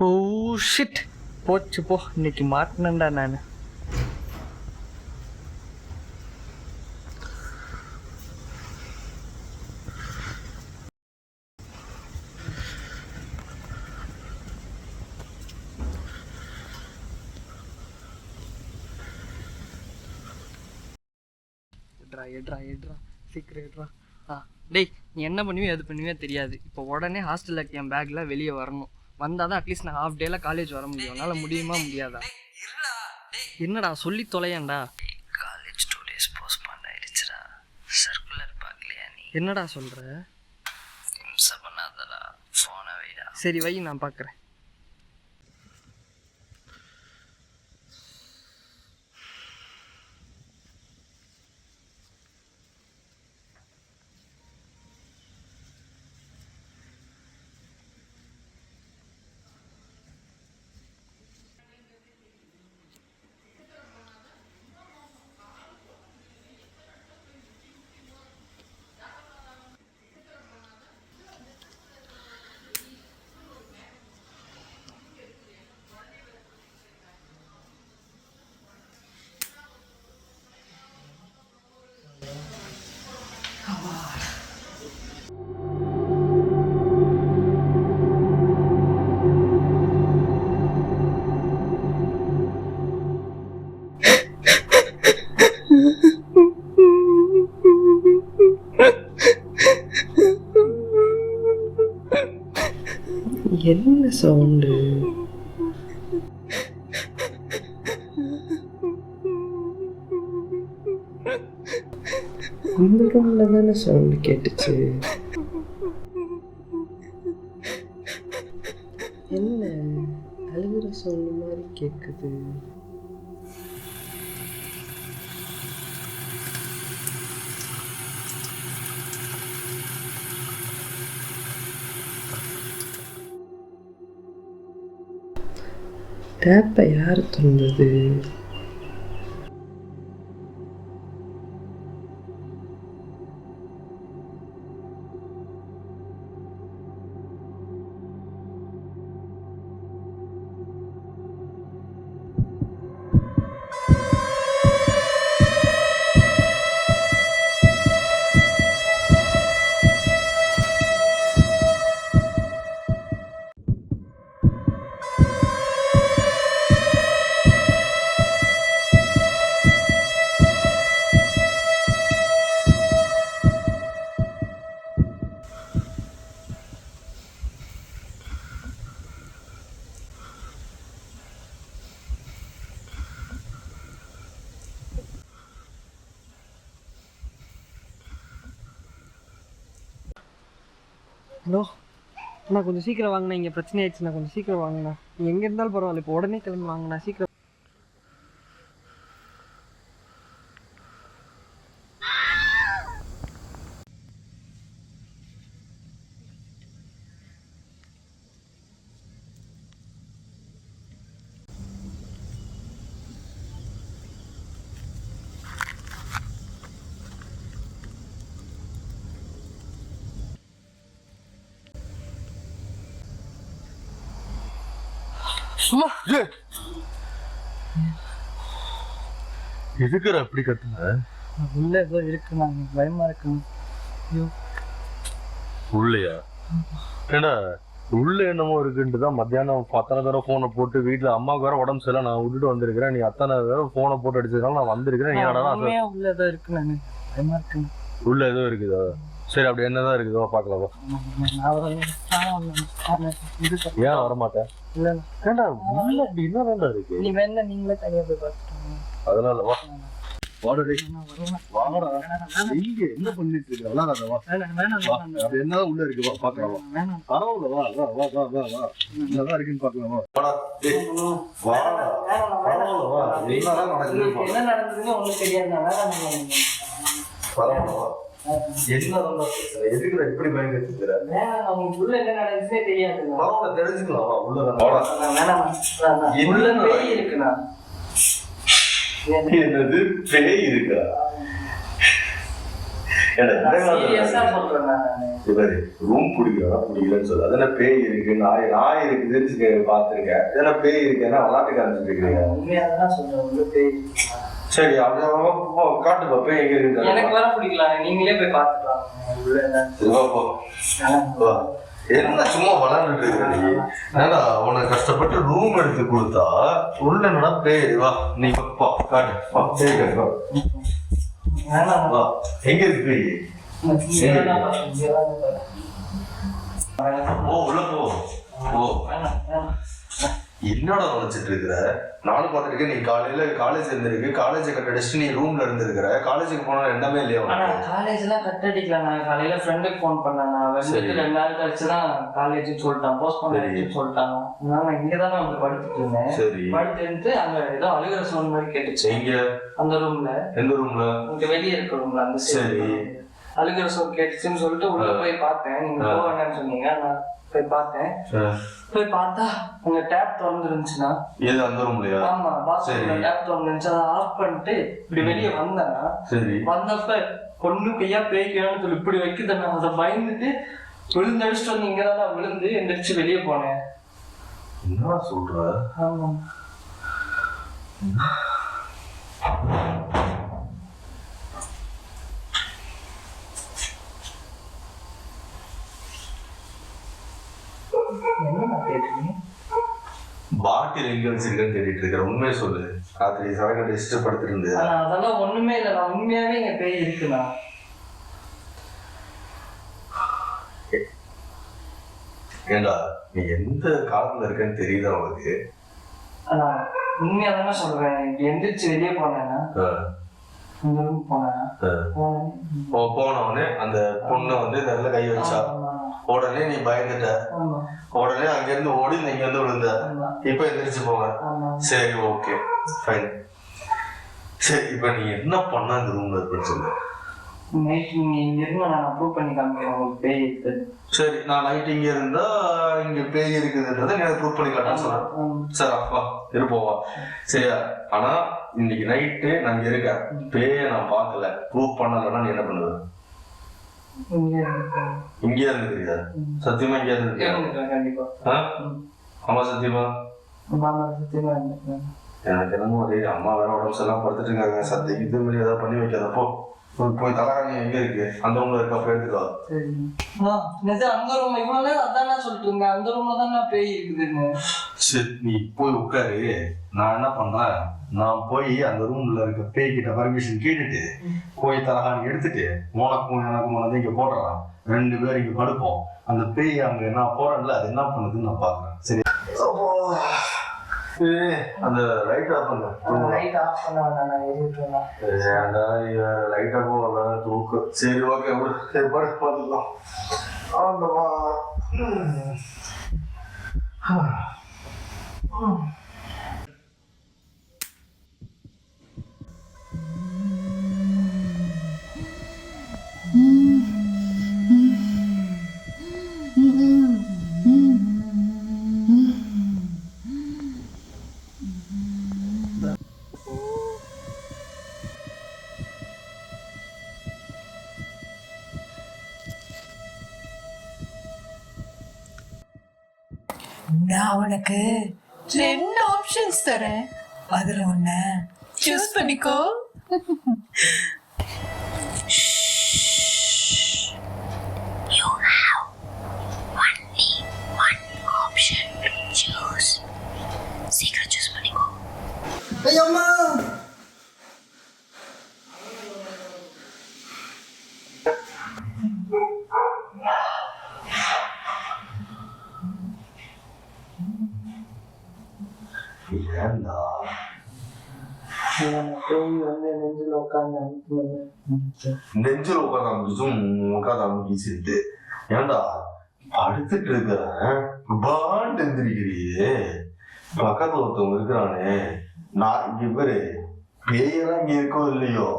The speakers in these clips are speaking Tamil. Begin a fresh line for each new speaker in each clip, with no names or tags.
ஓ ஷிட், போச்சு போ, இன்னைக்கு மாட்டினேன்டா நான். எட்ரா சீக்கிரம் எட்ரா. டேய், நீ என்ன பண்ணுவியோ எது பண்ணுவியோ தெரியாது. இப்போ உடனே ஹாஸ்டலில் என் பேக்கில் வெளியே வரணும். வந்தால் தான் அட்லீஸ்ட் நான் ஹாஃப் டேல காலேஜ் வர முடியும். என்னால் முடியுமா முடியாதா? என்னடா சொல்லி தொலையண்டா.
காலேஜ் 2 days போஸ்ட்போன் ஆயிடுச்சுடா. சர்க்குலர் பார்க்கலையா நீ?
என்னடா சொல்கிற?
இம்சை பண்ணாதடா, ஃபோனை வைடா.
சரி வை, நான் பார்க்குறேன்.
என்ன சவுண்டு? இந்த ரூம்ல தானே சவுண்டு கேட்டுச்சு. என்ன அழுகிற சவுண்டு மாதிரி கேக்குது? டேப்பை யார் திறந்தது?
ஹலோ அண்ணா, கொஞ்சம் சீக்கிரம் வாங்கண்ணா. இங்கே பிரச்சனை ஆயிடுச்சுண்ணா, கொஞ்சம் சீக்கிரம் வாங்கண்ணா. நீ எங்கே இருந்தாலும் பரவாயில்ல, இப்போ உடனே கிளம்பி வாங்கண்ணா, சீக்கிரம். சும்மா
எதுக்குற அப்படி கத்துன?
உள்ள ஏதோ இருக்குண்ணா, பயமா இருக்குண்ணா. ஐயோ,
உள்ளயா? ஏடா உள்ள என்னமோ இருக்குன்ட்டு தான் மத்தியானம் அத்தனை தடவை போனை போட்டு வீட்டுல அம்மாவுக்கு வேற உடம்பு சரியில்லை, நான் விட்டுட்டு வந்திருக்கிறேன். நீ அத்தனை தடவை போனை போட்டு அடிச்சதுனால நான் வந்திருக்கிறேன். நீ
உள்ள ஏதோ இருக்குண்ணா, பயமா இருக்குண்ணா.
உள்ள ஏதோ இருக்குதா? சரி, அப்படி என்னதான் இருக்குதோ பாக்கலாமா? ஏன் வரமாட்டேன்? ஏண்டா உள்ள அப்படி என்னதான்டா இருக்கு?
நீ வேணா நீங்களே தனியா போய் பார்த்துட்டு.
அதனால வா வாடா வாடா. இங்க என்ன பண்ணிட்டு இருக்க? விளாடாத வா. அப்படி என்னதான் உள்ள இருக்கு வா பாக்கலாம். பரவாயில்ல வா வா வா வா வா வா. என்னதான் இருக்குன்னு பாக்கலாம் வா. வாடா பரவாயில்ல வா.
என்ன நடந்ததுன்னு ஒண்ணும் தெரியாது.
பரவாயில்ல வா. என்னதான் எதுக்குற இப்படி பயங்க வச்சுக்கிற?
உள்ள என்ன நடந்துச்சுன்னே தெரியாது.
பரவாயில்ல தெரிஞ்சுக்கலாம் வா. உள்ளதான்
உள்ள பேய் இருக்குண்ணா.
என்னது பேய் இருக்கா?
சீரியஸா சொல்றேன்
இவரு ரூம் பிடிக்கலன்னு சொல்லு. அதெல்லாம் பேய் இருக்கு, நாய் இருக்குதுன்னு பாத்துருக்கேன். இதெல்லாம் பேய் இருக்குன்னா விளாட்டுக்கு அனுப்பிச்சுட்டு இருக்கிறீங்க.
உண்மையாதான் சொல்றேன் பேய்.
சரி அப்படியே காட்டுப்பா பேய் எங்க இருக்கு.
எனக்கு வர பிடிக்கலாம், நீங்களே போய் பாத்துக்கலாம்.
என்ன சும்மா விளாண்டுட்டு இருக்க? ஏன்னா உனக்கு கஷ்டப்பட்டு ரூம் எடுத்து கொடுத்தா உள்ள என்னடா பேய். வா நீ காட்டு பேய் காட்டு. எங்க இருக்கு பேய்? ஓ உள்ள போ. ஓ என்னோட நினைச்சிட்டு இருக்கிற? நானும் பார்த்துருக்கேன். நீ காலையில காலேஜ் இருந்திருக்கு, காலேஜை கட் அடிச்சுட்டு நீ ரூம்ல இருந்திருக்கிற. காலேஜுக்கு போனா என்னமே இல்லையா?
காலேஜ் எல்லாம் கட் அடிக்கல. நான் காலையில ஃப்ரெண்டுக்கு ஃபோன் பண்ணேன். நான் வந்துட்டு 2 நாள் கழிச்சுதான் காலேஜ்னு சொல்லிட்டான், போஸ்ட் பண்ண சொல்லிட்டாங்க. நான் இங்கதானே வந்து படுத்துட்டு இருந்தேன்.
சரி
படுத்துட்டு அங்க ஏதோ அழுகிற சவுண்ட் மாதிரி கேட்டுச்சு.
எங்க?
அந்த ரூம்ல. எந்த ரூம்ல? இங்க வெளியே இருக்க ரூம்ல. அந்த சரி அழுகிற சவுண்ட் கேட்டுச்சுன்னு சொல்லிட்டு உள்ள போய் பார்த்தேன். நீங்க போக வேண்டாம்னு சொன்னீங்க. நான் போய் பார்த்தேன். போய் பார்த்தா அங்க டேப் திறந்து இருந்துச்சுன்னா.
ஏது அந்த ரூம்லயா? ஆமா பாத்ரூம்ல
டேப் திறந்து இருந்துச்சு. அதை ஆஃப் பண்ணிட்டு இப்படி வெளியே வந்தேன்னா வந்தப்ப பொண்ணு கையா பேய்க்கணும்னு சொல்லி இப்படி வைக்குது. நான் அதை பயந்துட்டு விழுந்தடிச்சிட்டு வந்து இங்கதான் விழுந்து எந்திரிச்சு வெளியே போனேன்.
என்ன சொல்ற?
ஆமா
பாட்டில் எங்க வச்சிருக்கேன்னு தேடிட்டு இருக்கிற. உண்மையை சொல்லு. ராத்திரி சரக்கு டிஸ்டர்ப் படுத்துட்டு இருந்தது.
அதெல்லாம் ஒண்ணுமே இல்லை. நான் உண்மையாவே இங்க பேய் இருக்குண்ணா.
ஏண்டா நீ எந்த காலத்துல இருக்கன்னு தெரியுதா உனக்கு?
உண்மையா தானே சொல்றேன். எந்திரிச்சு வெளியே போனேன்னா
போனவொடனே அந்த பொண்ணு வந்து நல்ல கை வச்சா. உடனே நீ பயந்துட்ட. உடனே அங்க இருந்து ஓடி நீங்க வந்து விழுந்த. இப்ப எந்திரிச்சு போங்க. சரி ஓகே ஃபைன். சரி இப்ப நீ என்ன பண்ண இந்த ரூம்ல இருக்குன்னு சொல்லு. சரி நான் நைட் இங்க இருந்தா இங்க பேய் இருக்குதுன்றத நீ ப்ரூவ் பண்ணி காட்டான்னு சொல்றேன். சரி அப்பா இருப்போவா? சரியா? ஆனா இன்னைக்கு நைட்டு நான் இங்க இருக்கேன். பேய நான் பாக்கல, ப்ரூவ் பண்ணலன்னா நீ என்ன பண்ணுவ? இங்கே இருந்துக்கிறியா? சத்தியமா இங்கே இருந்துக்கிறியா? ஆமா சத்தியமா? எனக்கு என்னமோ ஒரே அம்மா வேற உடம்பு சரியில்லாம படுத்துட்டு இருக்காங்க. சத்தியம் இது மாதிரி ஏதாவது பண்ணி வைக்காதப்போ. போய் தலகாணி எங்க இருக்கு? அந்த ரூம்ல இருக்க போய் எடுத்துக்கோ.
அந்த ரூம் இவ்வளவு நேரம் அதான் சொல்லிட்டு இருந்தேன். அந்த ரூம்ல தான் பேய் இருக்குதுன்னு.
சரி நீ போய் உட்காரு. நான் என்ன பண்றேன், நான் போய் அந்த ரூம்ல இருக்க பேய் கிட்ட பர்மிஷன் கேட்டுட்டு போய் தலகாணி எடுத்துட்டு உனக்கும் எனக்கும் வந்து இங்க போடுறான். 2 பேரும் இங்க படுப்போம். அந்த பேய் அங்க என்ன போறேன்ல அது என்ன பண்ணுதுன்னு நான் பாக்குறேன். சரி அந்த லைட் ஆஃப் பண்ணு.
லைட் ஆஃப் பண்ண நான் ஏறிட்டேனா?
ஏன்டா லைட் ஆஃப் பண்ணல தூக்கு. சரி ஓகே விடு. சரி படு பாத்துக்கலாம். ஆண்டவா
நான் உனக்கு 2 ஆப்ஷன்ஸ் தரேன். அதுல ஒண்ணு சூஸ் பண்ணிக்கோ. You have only one option to choose. சீக்கிரம் சூஸ் பண்ணிக்கோ.
ஐயம்மா
ஏண்டா
நெஞ்சில் உட்காந்து
அமுக்கிச்சுட்டு ஏண்டா படுத்துட்டு இருக்கிறேன். பாண்டு எந்திரிக்கிறியே. பக்கத்துல ஒருத்தவங்க இருக்கிறானே. நான் இங்க பேரு பேயெல்லாம் இங்க இருக்கோ இல்லையோ,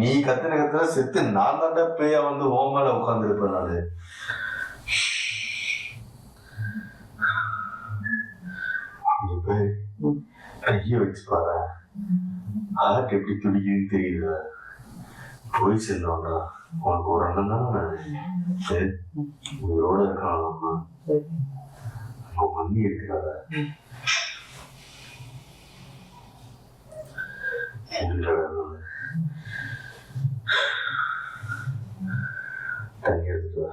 நீ கத்துன செத்து நான் தாண்டா பேயா வந்து ஓ மேல உட்கார்ந்து இருப்பேன். நானு கைய வச்சு பாரு. ஹார்ட் எப்படி துடிக்குதுன்னு தெரியுது. போய் செல்லோம்டா. உனக்கு ஒரு அண்ணன் தானே உயிரோட இருக்கான். அண்ணி இருக்கிறார தண்ணி எடுத்துட்டு வா.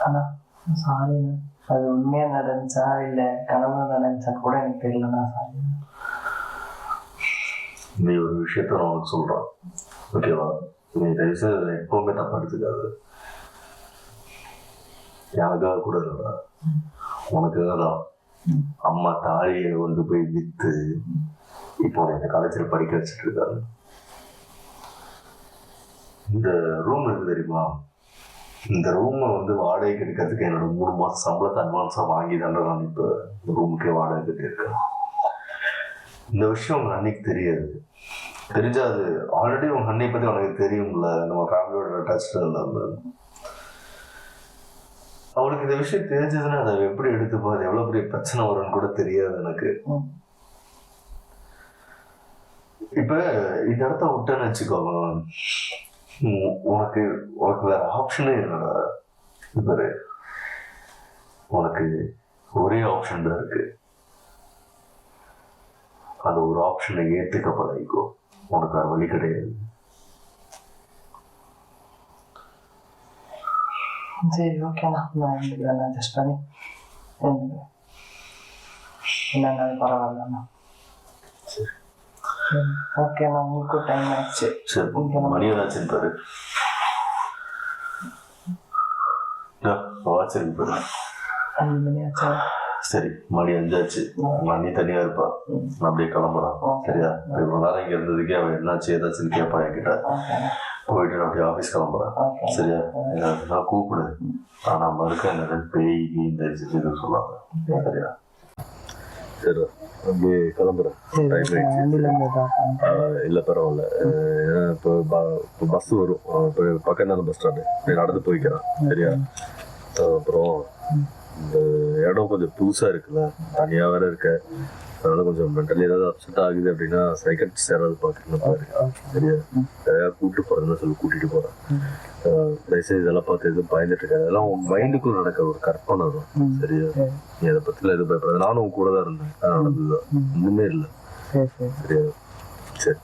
அண்ணா சாரிண்ணா, அது உண்மையாக நடந்துச்சா இல்லை கனவு நடந்துச்சா கூட எனக்கு தெரியலண்ணா. சாரி.
நீ ஒரு விஷயத்த நான் உனக்கு சொல்றேன், ஓகேவா? நீ தயவுசெய்து எப்பவுமே தப்பா எடுத்துக்காது. எனக்காக கூட இல்லைடா, உனக்காக தான். அம்மா தாலியை கொண்டு போய் வித்து இப்போ இந்த காலேஜில் படிக்க வச்சுட்டு இருக்காரு. இந்த ரூம் இருக்கு தெரியுமா, இந்த ரூமை வாடகைக்கு எடுக்கிறதுக்கு என்னோட 3 மாதம் சம்பளத்தை அட்வான்ஸாக வாங்கி தானே நான் இப்போ இந்த ரூமுக்கே வாடகை கட்டியிருக்கேன். இந்த விஷயம் உங்க அன்னைக்கு தெரியாது. தெரிஞ்சா அது ஆல்ரெடி உங்க அன்னை பற்றி உனக்கு தெரியும்ல, நம்ம ஃபேமிலியோட அட்டாச்சாக இல்லாமல். அவளுக்கு இந்த விஷயம் தெரிஞ்சதுன்னா அதை எப்படி எடுத்துப்பா, அது எவ்வளோ பெரிய பிரச்சனை வரும்னு கூட தெரியாது எனக்கு. இப்போ இந்த இடத்த விட்டேன்னு வச்சுக்கோங்க, உனக்கு வேற ஆப்ஷனே இல்லைடா. பாரு, உனக்கு ஒரே ஆப்ஷன் தான் இருக்கு. அந்த ஒரு ஆப்ஷனை ஏத்துக்க பழகிக்கோ, உனக்கு வேற வழி கிடையாது.
சரி, ஓகேண்ணா, நான் எழுந்துக்கிறேன். அட்ஜஸ்ட் பண்ணி எழுந்துக்கிறேன். என்னன்னா பரவாயில்லண்ணா.
சரி
ஓகேண்ணா, உங்களுக்கும் டைம் ஆயிடுச்சு.
சரி, மணி ஏதாச்சுன்னு பாரு. வாட்சிருக்கு பாரு.
5 மணி ஆச்சா?
சரி, மணி 5 ஆச்சு. மணி தனியா இருப்பா, நான் அப்படியே கிளம்புறான். சரியா? இவ்வளவு நேரம் இங்க இருந்ததுக்கே அவன் என்னாச்சு ஏதாச்சுன்னு கேட்பா என்கிட்ட. போயிட்டு நான் அப்படியே ஆஃபீஸ் கிளம்புறேன். சரியா? நான் கூப்பிடு, ஆனா மறுக்க என்ன பேய் இந்த இது சொல்லாங்க. சரியா? சரி, அப்படியே கிளம்புறேன். டைம் ஆயிடுச்சு. இல்லை பரவாயில்ல, இப்போ பஸ் வரும். இப்போ பக்கம் தானே பஸ் ஸ்டாண்டு, நடந்து போய்க்கிறேன். சரியா? அப்புறம் இந்த இடம் கொஞ்சம் புதுசாக இருக்குல்ல, தனியாக வேற இருக்க, அதனால கொஞ்சம் மென்டலி ஏதாவது அப்செட் ஆகுது அப்படின்னா சைக்காட்ரிஸ்ட் யாராவது பார்க்கணும் பாரு. சரியா? யாராவது கூப்பிட்டு போகிறதுன்னு சொல்லி கூட்டிகிட்டு போகிறேன். தயவுசெய்து இதெல்லாம் பார்த்து எதுவும் பயந்துட்டு இருக்காது. அதெல்லாம் உன் மைண்டுக்குள்ள நடக்கிற ஒரு கற்பனை தான். சரியா? நீ அதை பற்றிலாம் எதுவும் பயப்படாது. நானும் உன் கூட தான் இருந்தேன், நடந்ததுதான், ஒன்றுமே இல்லை. சரியா? சரி.